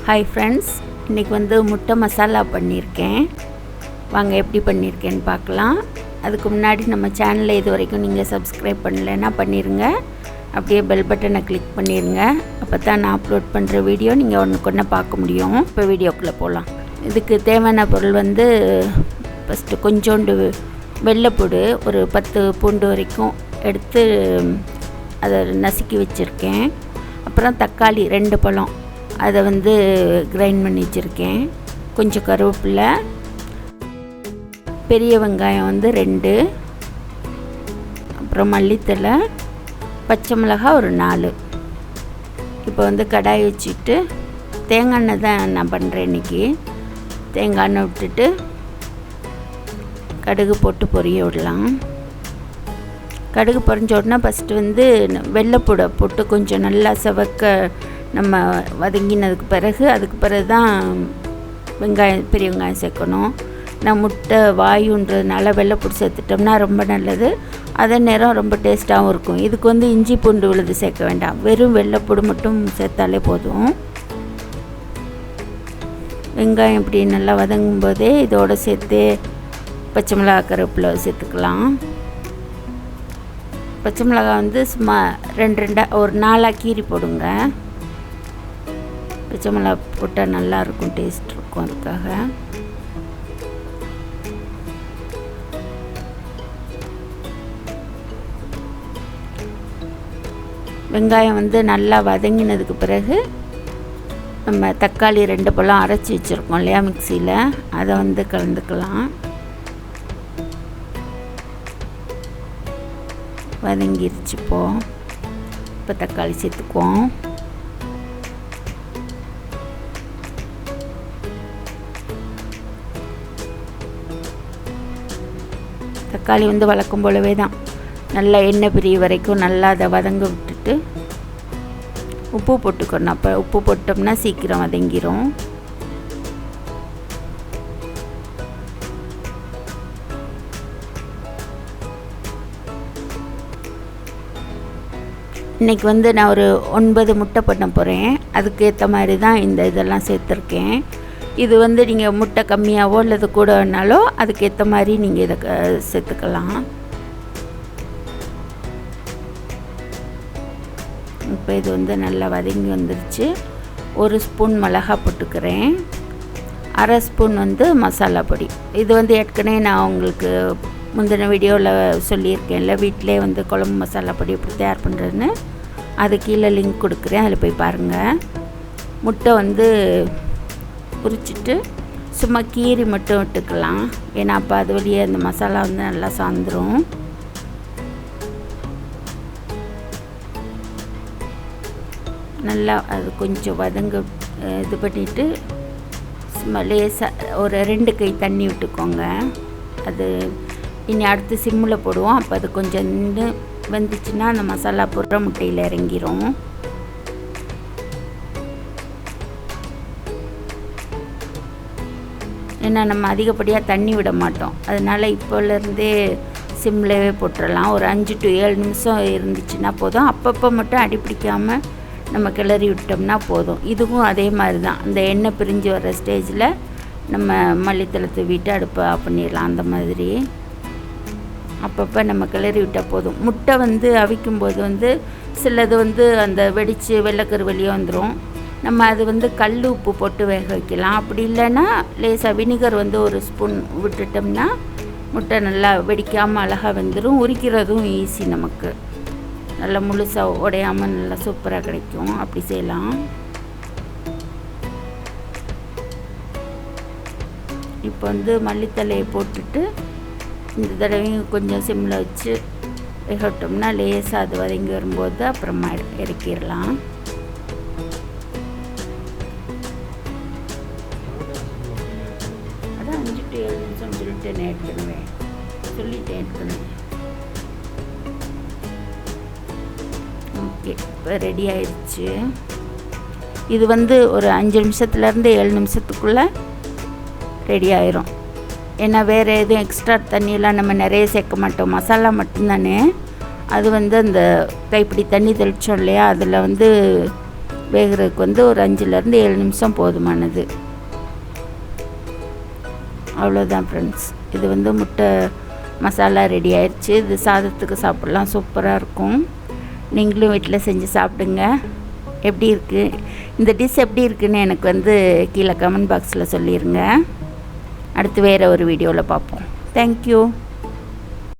Hi friends, இன்றைக்கி வந்து முட்டை மசாலா பண்ணியிருக்கேன். வாங்க எப்படி பண்ணியிருக்கேன்னு பார்க்கலாம். அதுக்கு முன்னாடி நம்ம சேனலை இது வரைக்கும் நீங்கள் சப்ஸ்கிரைப் பண்ணலைன்னா பண்ணிடுங்க. அப்படியே பெல் பட்டனை கிளிக் பண்ணிடுங்க. அப்போ தான் நான் அப்லோட் பண்ணுற வீடியோ நீங்கள் ஒன்றுக்கு பார்க்க முடியும். இப்போ வீடியோக்குள்ளே போகலாம். இதுக்கு தேவையான பொருள் வந்து ஃபஸ்ட்டு கொஞ்சோண்டு வெள்ளைப்பூடு ஒரு 10 பூண்டு வரைக்கும் எடுத்து அதை நசுக்கி வச்சுருக்கேன். அப்புறம் தக்காளி 2 பழம் அதை வந்து கிரைண்ட் பண்ணி வச்சுருக்கேன். கொஞ்சம் கருவேப்பிலை, பெரிய வெங்காயம் வந்து 2, அப்புறம் மல்லித்தழை, பச்சை மிளகாய் ஒரு 4. இப்போ வந்து கடாய் வச்சுட்டு தேங்காய் எண்ணெய் தான் நான் பண்ணுறேன் இன்றைக்கி. தேங்காய் எண்ணெய் விட்டுட்டு கடுகு போட்டு பொரிய விடலாம். கடுகு பொரிஞ்ச உடனே ஃபஸ்ட்டு வந்து வெள்ளைப்பூடை போட்டு கொஞ்சம் நல்லா செவக்க நம்ம வதங்கினதுக்கு பிறகு அதுக்கு பிறகு தான் பெரிய வெங்காயம் சேர்க்கணும். நான் முட்டை வாயுன்றதுனால வெள்ளைப்பூடு சேர்த்துட்டோம்னா ரொம்ப நல்லது. அதே நேரம் ரொம்ப டேஸ்ட்டாகவும் இருக்கும். இதுக்கு வந்து இஞ்சி பூண்டு விழுது சேர்க்க வேண்டாம், வெறும் வெள்ளைப்பூடு மட்டும் சேர்த்தாலே போதும். வெங்காயம் இப்படி நல்லா வதங்கும் போதே இதோடு சேர்த்து பச்சை மிளகாய் கருவேப்பிலை சேர்த்துக்கலாம். பச்சை மிளகாய் வந்து சும்மா 2 ஒரு 4 கீரி போடுங்க. பச்சை மிளகாய் போட்டால் நல்லாயிருக்கும், டேஸ்ட் இருக்கும். அதுக்காக வெங்காயம் வந்து நல்லா வதங்கினதுக்கு பிறகு நம்ம தக்காளி 2 பழம் அரைச்சி வச்சுருக்கோம் இல்லையா மிக்சியில், அதை வந்து கலந்துக்கலாம். வதங்கிருச்சு. இப்போ தக்காளி சேர்த்துக்குவோம். தக்காளி வந்து வளர்க்கும் போலவே தான் நல்லா எண்ணெய் பிரிய வரைக்கும் நல்லா அதை வதங்க விட்டுட்டு உப்பு போட்டுக்கணும். அப்போ உப்பு போட்டோம்னா சீக்கிரம் வதங்கிரும். இன்றைக்கி வந்து நான் ஒரு 9 முட்டை பண்ண போகிறேன். அதுக்கு ஏற்ற மாதிரி தான் இந்த இதெல்லாம் சேர்த்துருக்கேன். இது வந்து நீங்கள் முட்டை கம்மியாகவோ அல்லது கூட வேணாலோ அதுக்கேற்ற மாதிரி நீங்கள் இதை சேர்த்துக்கலாம். இப்போ இது வந்து நல்லா வதங்கி வந்துருச்சு. 1 ஸ்பூன் மிளகாய் போட்டுக்கிறேன். 1/2 ஸ்பூன் வந்து மசாலா பொடி. இது வந்து ஏற்கனவே நான் உங்களுக்கு முந்தின வீடியோவில் சொல்லியிருக்கேன்ல, வீட்டிலே வந்து குழம்பு மசாலா பொடி எப்படி தயார் பண்ணுறதுன்னு. அது கீழே லிங்க் கொடுக்குறேன், அதில் போய் பாருங்கள். முட்டை வந்து உரிச்சிட்டு சும்மா கீரி மட்டும் விட்டுக்கலாம். ஏன்னா அப்போ அது வழியே அந்த மசாலா வந்து நல்லா சாந்துடும். நல்லா அது கொஞ்சம் வதங்க இது பண்ணிவிட்டு சும்மா லேசாக ஒரு 2 கை தண்ணி விட்டுக்கோங்க. அது இனி அடுத்து சிம்மில் போடுவோம். அப்போ அது கொஞ்சம் வெந்துச்சுன்னா அந்த மசாலா பூரா முட்டையில் இறங்கிரும். ஏன்னா நம்ம அதிகப்படியாக தண்ணி விட மாட்டோம், அதனால் இப்போலேருந்தே சிம்லேயே போட்டுடலாம். ஒரு 5 to 7 நிமிஷம் இருந்துச்சுன்னா போதும். அப்பப்போ மட்டும் அடிப்பிடிக்காமல் நம்ம கிளறி விட்டோம்னா போதும். இதுவும் அதே மாதிரி தான். அந்த எண்ணெய் பிரிஞ்சு வர ஸ்டேஜில் நம்ம மல்லித்தழை தூவிட்டு அடுப்பை ஆஃப் பண்ணிடலாம். அந்த மாதிரி அப்பப்போ நம்ம கிளறி விட்டால் போதும். முட்டை வந்து அவிக்கும்போது வந்து சிலது வந்து அந்த வெடித்து வெள்ளைக்கரு வெளியே வந்துடும். நம்ம அது வந்து கல் உப்பு போட்டு வேக வைக்கலாம். அப்படி இல்லைன்னா லேசாக வினிகர் வந்து 1 ஸ்பூன் விட்டுட்டோம்னா முட்டை நல்லா வெடிக்காமல் அழகாக வெந்துடும். உரிக்கிறதும் ஈஸி, நமக்கு நல்லா முழுசாக உடையாமல் நல்லா சூப்பராக கிடைக்கும். அப்படி செய்யலாம். இப்போ வந்து மல்லித்தழையை போட்டுட்டு இந்த தடவையும் கொஞ்சம் சிம்மில் வச்சு வேகட்டோம்னா லேசாக அது வதங்கி வரும்போது அப்புறமா இறக்கிடலாம். அதான் 5 to 7 நிமிஷம் சொல்லிட்டு ஏற்கனவே ஏற்கனவே. ஓகே, இப்போ ரெடி ஆயிடுச்சு. இது வந்து ஒரு 5 நிமிஷத்துலேருந்து 7 நிமிஷத்துக்குள்ளே ரெடி ஆயிரும். ஏன்னா வேறு எதுவும் எக்ஸ்ட்ரா தண்ணியெல்லாம் நம்ம நிறைய சேர்க்க மாட்டோம், மசாலா மட்டும்தானே. அது வந்து அந்த கைப்பிடி தண்ணி தெளித்தோம் இல்லையா, அதில் வந்து வேகிறதுக்கு வந்து ஒரு 5லேருந்து 7 நிமிஷம் போதுமானது. அவ்வளோதான் ஃப்ரெண்ட்ஸ். இது வந்து முட்டை மசாலா ரெடி ஆயிடுச்சு. இது சாதத்துக்கு சாப்பிட்லாம், சூப்பராக இருக்கும். நீங்களும் வீட்டில் செஞ்சு சாப்பிடுங்க. எப்படி இருக்குது இந்த டிஷ், எப்படி இருக்குதுன்னு எனக்கு வந்து கீழே கமெண்ட் பாக்ஸில் சொல்லிடுங்க. அடுத்து வேறு ஒரு வீடியோவில் பார்ப்போம். தேங்க்யூ.